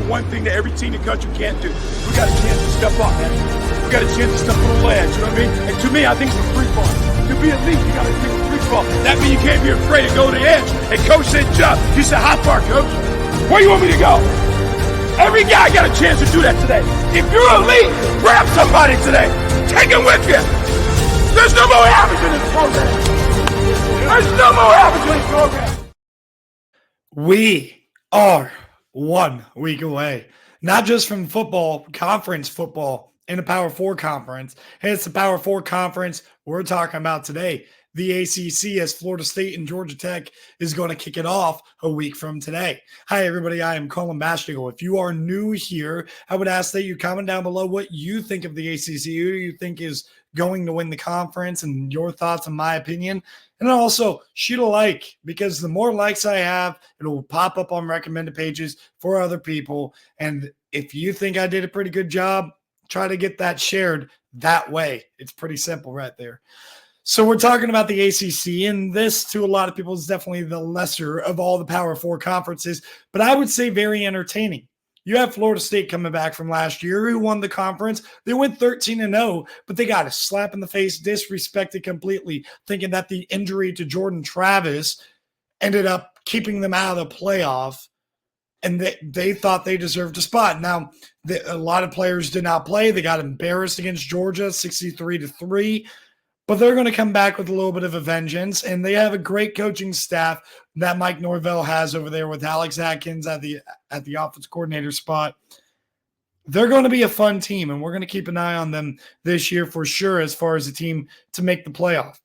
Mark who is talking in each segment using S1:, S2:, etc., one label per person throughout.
S1: one thing that every team in the country can't do. We got a chance to step up, man. We got a chance to step on the ledge, you know what I mean? And to me, I think it's a free fall. To be elite, you got to think it's a free fall. That means you can't be afraid to go to the edge. And coach said, jump. He said, how far, coach? Where you want me to go? Every guy got a chance to do that today. If you're elite, grab somebody today. Take him with you. There's no more average in this program. There's no more average in this program.
S2: We are 1 week away, not just from football, conference football in the Power 4 conference. Hey, it's the Power 4 conference we're talking about today. The ACC, as Florida State and Georgia Tech is going to kick it off a week from today. Hi, everybody. I am Colin Bastigal. If you are new here, I would ask that you comment down below what you think of the ACC. Who do you think is going to win the conference and your thoughts on my opinion? And also shoot a like, because the more likes I have, it will pop up on recommended pages for other people. And if you think I did a pretty good job, try to get that shared that way. It's pretty simple right there. So we're talking about the ACC, and this to a lot of people is definitely the lesser of all the Power 4 conferences, but I would say very entertaining. You have Florida State coming back from last year, who won the conference. They went 13-0, but they got a slap in the face, disrespected completely, thinking that the injury to Jordan Travis ended up keeping them out of the playoff, and they thought they deserved a spot. Now, a lot of players did not play. They got embarrassed against Georgia, 63-3. But they're going to come back with a little bit of a vengeance, and they have a great coaching staff that Mike Norvell has over there with Alex Atkins at the offense coordinator spot. They're going to be a fun team, and we're going to keep an eye on them this year for sure as far as a team to make the playoff.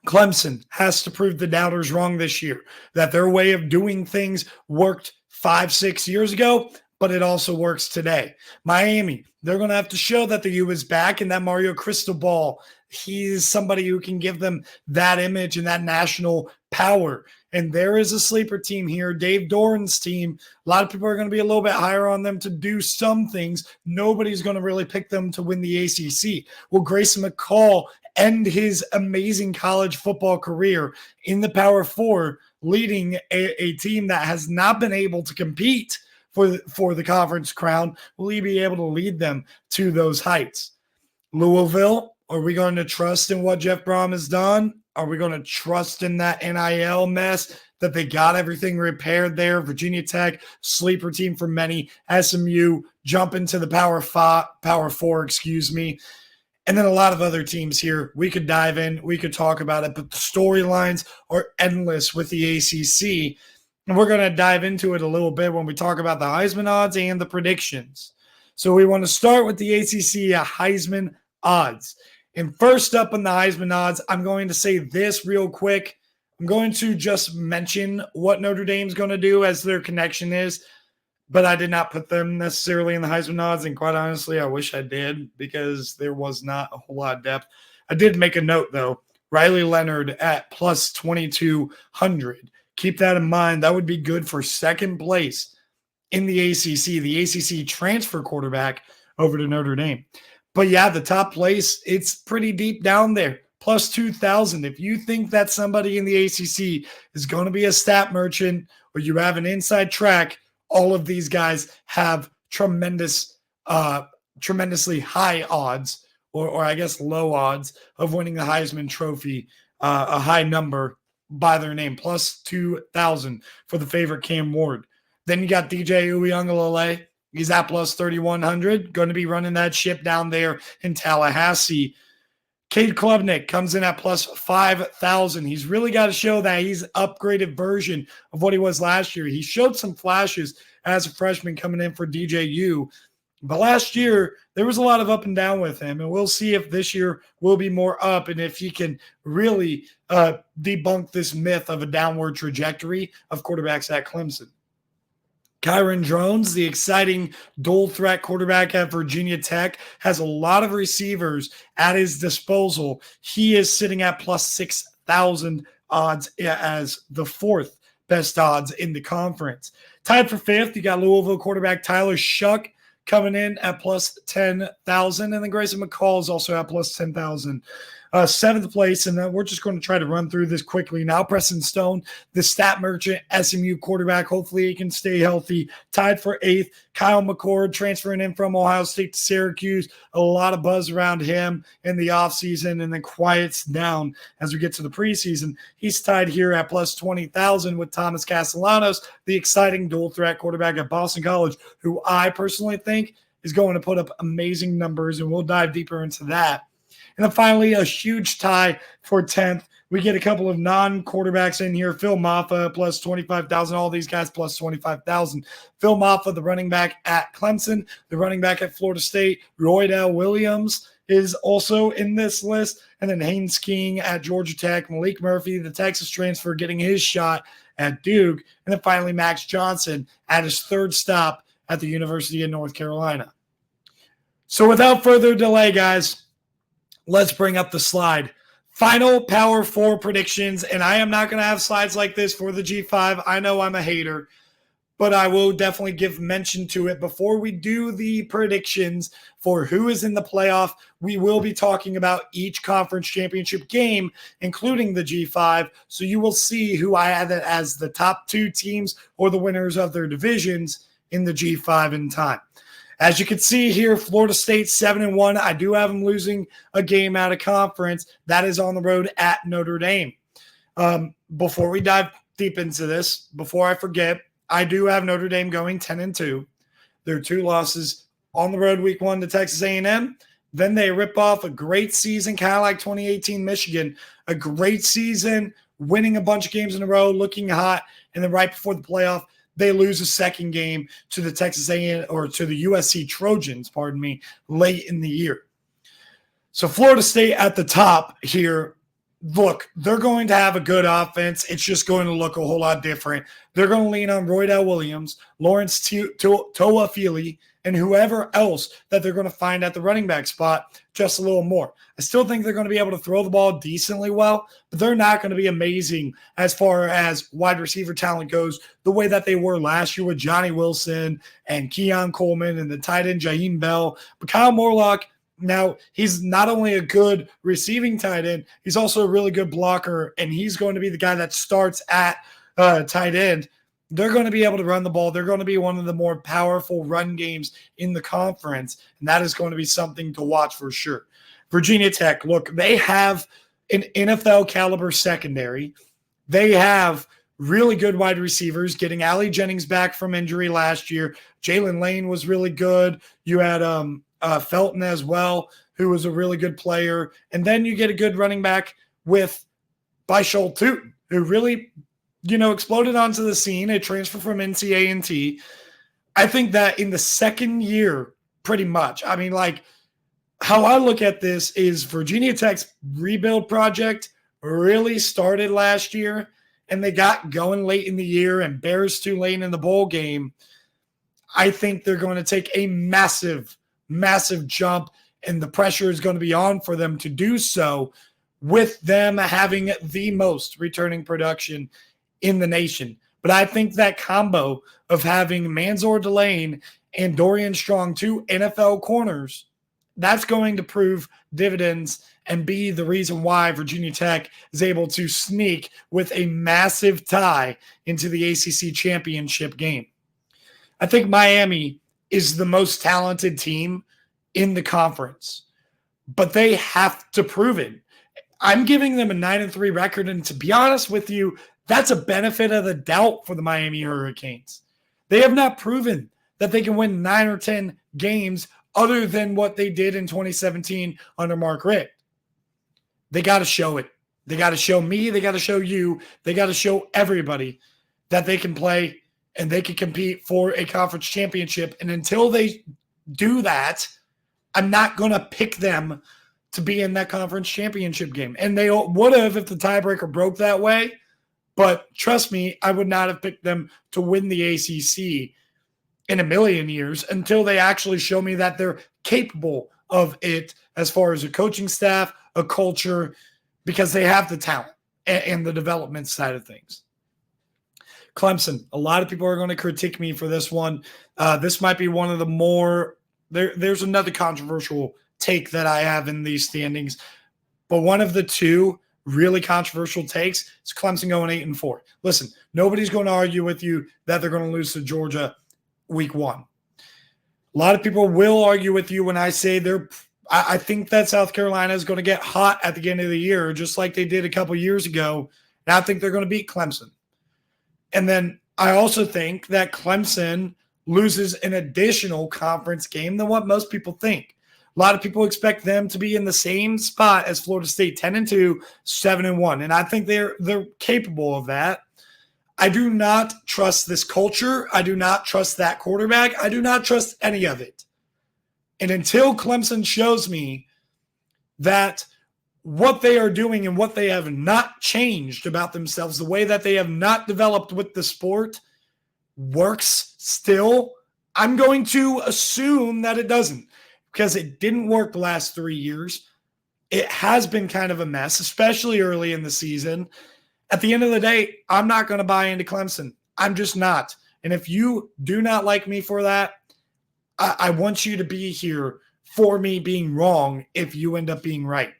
S2: Clemson has to prove the doubters wrong this year, that their way of doing things worked 5-6 years ago, but it also works today. Miami, they're going to have to show that the U is back and that Mario Cristobal, he's somebody who can give them that image and that national power. And there is a sleeper team here, Dave Doran's team. A lot of people are going to be a little bit higher on them to do some things. Nobody's going to really pick them to win the ACC. Will Grayson McCall end his amazing college football career in the Power 4, leading a team that has not been able to compete for the conference crown? Will he be able to lead them to those heights? Louisville, are we going to trust in what Jeff Brom has done? Are we going to trust in that NIL mess that they got everything repaired there? Virginia Tech, sleeper team for many. SMU, jump into the Power 4, and then a lot of other teams here. We could dive in. We could talk about it, but the storylines are endless with the ACC. And we're going to dive into it a little bit when we talk about the Heisman odds and the predictions. So we want to start with the ACC Heisman odds. And first up on the Heisman odds, I'm going to say this real quick. I'm going to just mention what Notre Dame's going to do as their connection is, but I did not put them necessarily in the Heisman odds. And quite honestly, I wish I did, because there was not a whole lot of depth. I did make a note, though. Riley Leonard at plus 2,200. Keep that in mind. That would be good for second place in the ACC. The ACC transfer quarterback over to Notre Dame. But yeah, the top place, it's pretty deep down there. Plus 2,000. If you think that somebody in the ACC is going to be a stat merchant, or you have an inside track, all of these guys have tremendously high odds, or I guess low odds of winning the Heisman Trophy, a high number by their name, plus 2,000 for the favorite Cam Ward. Then you got DJ Uiagalelei. He's at plus 3,100, going to be running that ship down there in Tallahassee. Cade Klubnik comes in at plus 5,000. He's really got to show that he's an upgraded version of what he was last year. He showed some flashes as a freshman coming in for DJU. But last year, there was a lot of up and down with him, and we'll see if this year will be more up and if he can really debunk this myth of a downward trajectory of quarterbacks at Clemson. Kyron Drones, the exciting dual-threat quarterback at Virginia Tech, has a lot of receivers at his disposal. He is sitting at plus 6,000 odds as the fourth best odds in the conference. Tied for fifth, you got Louisville quarterback Tyler Shuck coming in at plus 10,000, and then Grayson McCall is also at plus 10,000. Seventh place, and then we're just going to try to run through this quickly now. Preston Stone, the stat merchant, SMU quarterback. Hopefully he can stay healthy. Tied for eighth. Kyle McCord transferring in from Ohio State to Syracuse. A lot of buzz around him in the offseason, and then quiets down as we get to the preseason. He's tied here at plus 20,000 with Thomas Castellanos, the exciting dual threat quarterback at Boston College, who I personally think is going to put up amazing numbers, and we'll dive deeper into that. And then finally, a huge tie for 10th. We get a couple of non-quarterbacks in here. Phil Maffa plus 25,000. All these guys plus 25,000. Phil Maffa, the running back at Clemson, the running back at Florida State. Roydell Williams is also in this list. And then Haynes King at Georgia Tech. Malik Murphy, the Texas transfer, getting his shot at Duke. And then finally, Max Johnson at his third stop at the University of North Carolina. So without further delay, guys, let's bring up the slide. Final Power 4 predictions, and I am not going to have slides like this for the G5. I know I'm a hater, but I will definitely give mention to it. Before we do the predictions for who is in the playoff, we will be talking about each conference championship game, including the G5, so you will see who I have as the top two teams or the winners of their divisions in the G5 in time. As you can see here, Florida State 7-1. I do have them losing a game out of conference. That is on the road at Notre Dame. Before we dive deep into this, before I forget, I do have Notre Dame going 10-2. Their two losses on the road week 1 to Texas A&M. Then they rip off a great season, kind of like 2018 Michigan. A great season, winning a bunch of games in a row, looking hot, and then right before the playoff, they lose a second game to the Texas A&M or to the USC Trojans, late in the year. So Florida State at the top here. Look, they're going to have a good offense. It's just going to look a whole lot different. They're going to lean on Roydell Williams, Lawrence Toafili, and whoever else that they're going to find at the running back spot just a little more. I still think they're going to be able to throw the ball decently well, but they're not going to be amazing as far as wide receiver talent goes the way that they were last year with Johnny Wilson and Keon Coleman and the tight end Jaheim Bell. But Kyle Morlock, now, he's not only a good receiving tight end, he's also a really good blocker, and he's going to be the guy that starts at tight end. They're going to be able to run the ball. They're going to be one of the more powerful run games in the conference, and that is going to be something to watch for sure. Virginia Tech, look, they have an NFL caliber secondary. They have really good wide receivers, getting Allie Jennings back from injury last year. Jalen Lane was really good. You had Felton as well, who was a really good player. And then you get a good running back with Bishol Tootin, who really, exploded onto the scene, a transfer from NCA&T. I think that in the second year, pretty much, how I look at this is Virginia Tech's rebuild project really started last year, and they got going late in the year and Bears Tulane in the bowl game. I think they're going to take a massive jump, and the pressure is going to be on for them to do so with them having the most returning production in the nation. But I think that combo of having Manzor Delane and Dorian Strong, two NFL corners, that's going to prove dividends and be the reason why Virginia Tech is able to sneak with a massive tie into the ACC championship game. I think Miami is the most talented team in the conference, but they have to prove it. I'm giving them a 9-3 record, and to be honest with you, that's a benefit of the doubt for the Miami Hurricanes. They have not proven that they can win 9 or 10 games other than what they did in 2017 under Mark Richt. They got to show it. They got to show me. They got to show you. They got to show everybody that they can play and they can compete for a conference championship. And until they do that, I'm not going to pick them to be in that conference championship game. And they would have if the tiebreaker broke that way. But trust me, I would not have picked them to win the ACC in a million years until they actually show me that they're capable of it as far as a coaching staff, a culture, because they have the talent and the development side of things. Clemson, a lot of people are going to critique me for this one. This might be one of the more – there's another controversial take that I have in these standings. But one of the two really controversial takes is Clemson going 8-4. Listen, nobody's going to argue with you that they're going to lose to Georgia week 1. A lot of people will argue with you when I say I think that South Carolina is going to get hot at the end of the year, just like they did a couple years ago. And I think they're going to beat Clemson. And then I also think that Clemson loses an additional conference game than what most people think. A lot of people expect them to be in the same spot as Florida State, 10-2, 7-1. And I think they're capable of that. I do not trust this culture. I do not trust that quarterback. I do not trust any of it. And until Clemson shows me that what they are doing and what they have not changed about themselves, the way that they have not developed with the sport works still, I'm going to assume that it doesn't, because it didn't work the last 3 years. It has been kind of a mess, especially early in the season. At the end of the day, I'm not going to buy into Clemson. I'm just not. And if you do not like me for that, I want you to be here for me being wrong if you end up being right.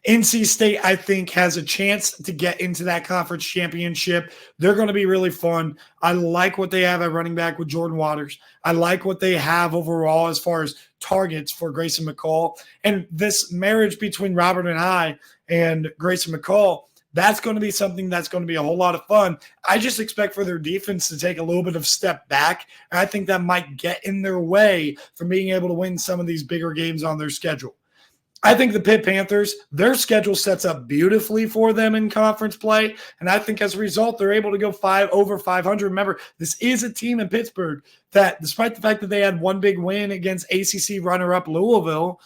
S2: NC State, I think, has a chance to get into that conference championship. They're going to be really fun. I like what they have at running back with Jordan Waters. I like what they have overall as far as targets for Grayson McCall. And this marriage between Robert and I and Grayson McCall, that's going to be something that's going to be a whole lot of fun. I just expect for their defense to take a little bit of step back. And I think that might get in their way from being able to win some of these bigger games on their schedule. I think the Pitt Panthers, their schedule sets up beautifully for them in conference play. And I think as a result, they're able to go over 500. Remember, this is a team in Pittsburgh that, despite the fact that they had one big win against ACC runner-up Louisville,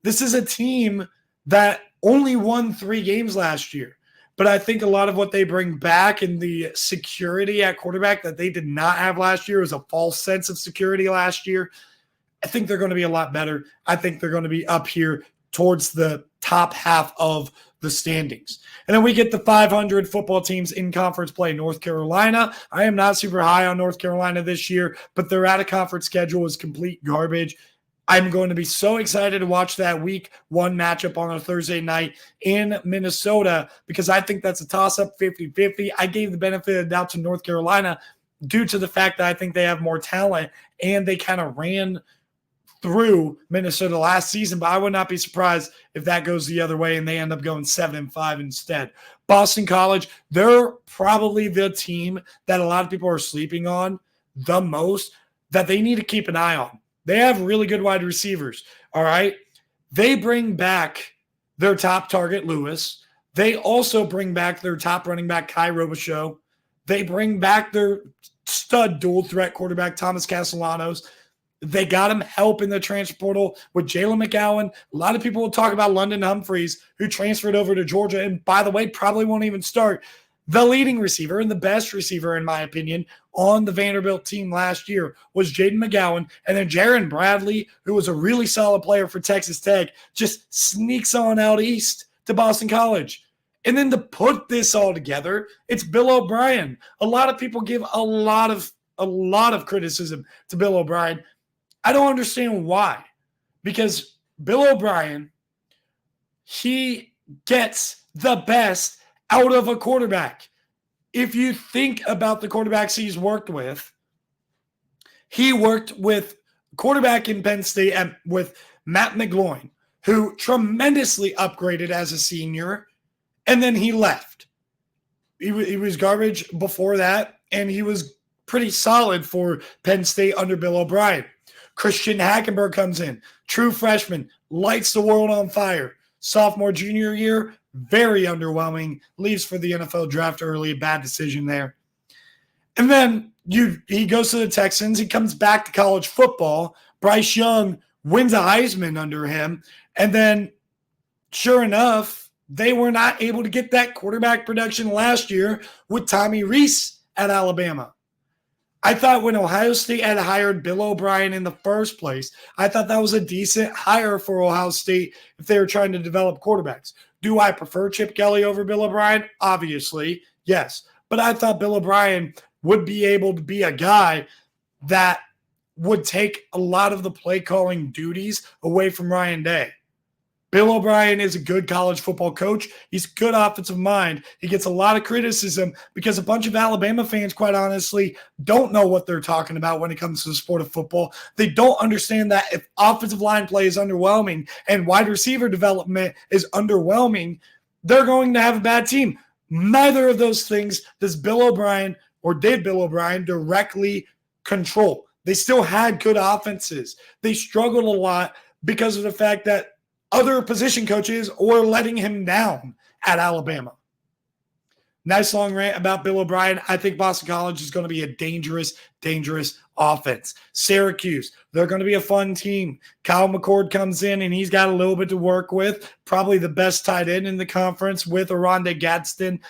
S2: this is a team that only won 3 games last year. But I think a lot of what they bring back in the security at quarterback that they did not have last year was a false sense of security last year. I think they're going to be a lot better. I think they're going to be up here towards the top half of the standings. And then we get the 500 football teams in conference play. North Carolina, I am not super high on North Carolina this year, but their out-of-conference schedule is complete garbage. I'm going to be so excited to watch that week 1 matchup on a Thursday night in Minnesota because I think that's a toss-up 50-50. I gave the benefit of the doubt to North Carolina due to the fact that I think they have more talent and they kind of ran through Minnesota last season, but I would not be surprised if that goes the other way and they end up going 7-5 instead. Boston College, they're probably the team that a lot of people are sleeping on the most that they need to keep an eye on. They have really good wide receivers, all right? They bring back their top target, Lewis. They also bring back their top running back, Kai Robichaux. They bring back their stud dual threat quarterback, Thomas Castellanos. They got him help in the transfer portal with Jalen McGowan. A lot of people will talk about London Humphreys, who transferred over to Georgia, and by the way, probably won't even start. The leading receiver and the best receiver, in my opinion, on the Vanderbilt team last year was Jaden McGowan. And then Jaron Bradley, who was a really solid player for Texas Tech, just sneaks on out east to Boston College. And then to put this all together, it's Bill O'Brien. A lot of people give a lot of criticism to Bill O'Brien. I don't understand why. Because Bill O'Brien, he gets the best out of a quarterback. If you think about the quarterbacks he's worked with, he worked with quarterback in Penn State with Matt McGloin, who tremendously upgraded as a senior, and then he left. He was garbage before that, and he was pretty solid for Penn State under Bill O'Brien. Christian Hackenberg comes in, true freshman, lights the world on fire. Sophomore, junior year, very underwhelming, leaves for the NFL draft early, bad decision there. And then he goes to the Texans. He comes back to college football. Bryce Young wins a Heisman under him. And then, sure enough, they were not able to get that quarterback production last year with Tommy Rees at Alabama. I thought when Ohio State had hired Bill O'Brien in the first place, I thought that was a decent hire for Ohio State if they were trying to develop quarterbacks. Do I prefer Chip Kelly over Bill O'Brien? Obviously, yes. But I thought Bill O'Brien would be able to be a guy that would take a lot of the play calling duties away from Ryan Day. Bill O'Brien is a good college football coach. He's a good offensive mind. He gets a lot of criticism because a bunch of Alabama fans, quite honestly, don't know what they're talking about when it comes to the sport of football. They don't understand that if offensive line play is underwhelming and wide receiver development is underwhelming, they're going to have a bad team. Neither of those things does Bill O'Brien or did Bill O'Brien directly control. They still had good offenses. They struggled a lot because of the fact that other position coaches were letting him down at Alabama. Nice long rant about Bill O'Brien. I think Boston College is going to be a dangerous, dangerous offense. Syracuse, they're going to be a fun team. Kyle McCord comes in, and he's got a little bit to work with. Probably the best tight end in the conference with Oronde Gadsden.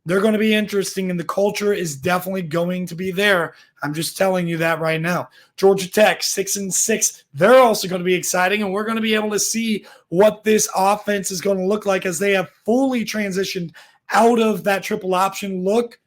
S2: They're going to be interesting, and the culture is definitely going to be there. I'm just telling you that right now. Georgia Tech, 6-6. They're also going to be exciting, and we're going to be able to see what this offense is going to look like as they have fully transitioned out of that triple option look.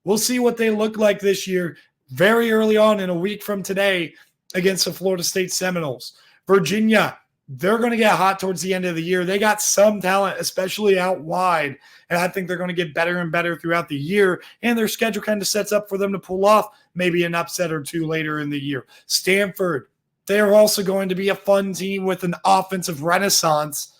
S2: We'll see what they look like this year very early on in a week from today against the Florida State Seminoles. Virginia, they're going to get hot towards the end of the year. They got some talent, especially out wide, and I think they're going to get better and better throughout the year, and their schedule kind of sets up for them to pull off maybe an upset or two later in the year. Stanford, they're also going to be a fun team with an offensive renaissance.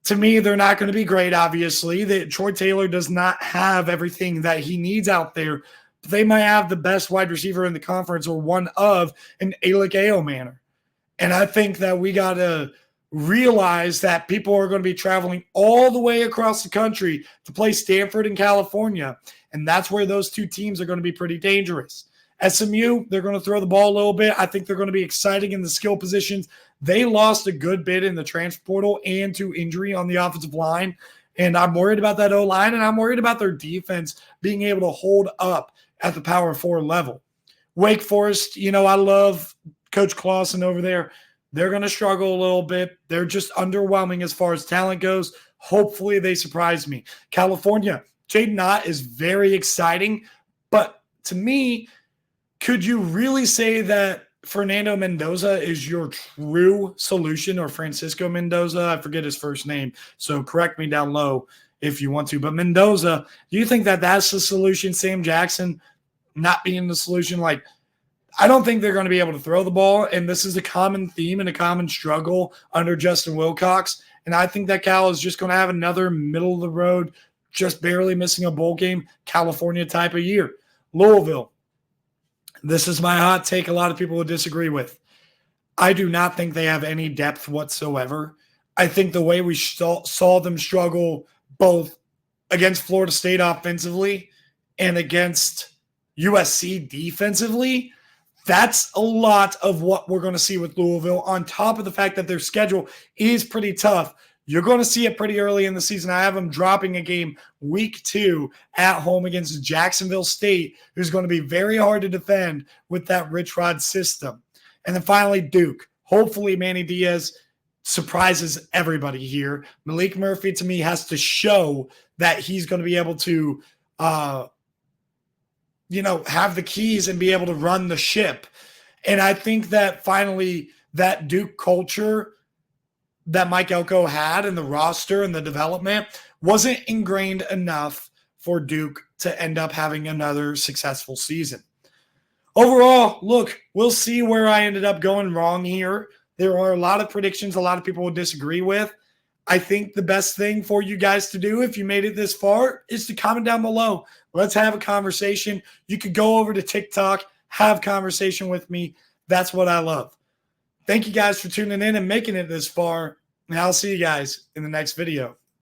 S2: To me, they're not going to be great, obviously. Troy Taylor does not have everything that he needs out there. But they might have the best wide receiver in the conference or one of an Alec Manor. And I think that we got to realize that people are going to be traveling all the way across the country to play Stanford in California. And that's where those two teams are going to be pretty dangerous. SMU, they're going to throw the ball a little bit. I think they're going to be exciting in the skill positions. They lost a good bit in the transfer portal and to injury on the offensive line. And I'm worried about that O-line, and I'm worried about their defense being able to hold up at the Power 4 level. Wake Forest, I love Coach Clausen over there. They're going to struggle a little bit. They're just underwhelming as far as talent goes. Hopefully they surprise me. California, Jaden Ott is very exciting. But to me, could you really say that Fernando Mendoza is your true solution, or Francisco Mendoza? I forget his first name, so correct me down low if you want to. But Mendoza, do you think that that's the solution? Sam Jackson not being the solution? I don't think they're going to be able to throw the ball, and this is a common theme and a common struggle under Justin Wilcox. And I think that Cal is just going to have another middle-of-the-road, just barely missing a bowl game, California type of year. Louisville. This is my hot take a lot of people would disagree with. I do not think they have any depth whatsoever. I think the way we saw them struggle both against Florida State offensively and against USC defensively, that's a lot of what we're going to see with Louisville, on top of the fact that their schedule is pretty tough. You're going to see it pretty early in the season. I have them dropping a game week 2 at home against Jacksonville State, who's going to be very hard to defend with that Rich Rod system. And then finally, Duke. Hopefully, Manny Diaz surprises everybody here. Malik Murphy, to me, has to show that he's going to be able to, have the keys and be able to run the ship. And I think that finally that Duke culture that Mike Elko had in the roster and the development wasn't ingrained enough for Duke to end up having another successful season. Overall, look, we'll see where I ended up going wrong here. There are a lot of predictions a lot of people will disagree with. I think the best thing for you guys to do, if you made it this far, is to comment down below. Let's have a conversation. You could go over to TikTok, have conversation with me. That's what I love. Thank you guys for tuning in and making it this far, and I'll see you guys in the next video.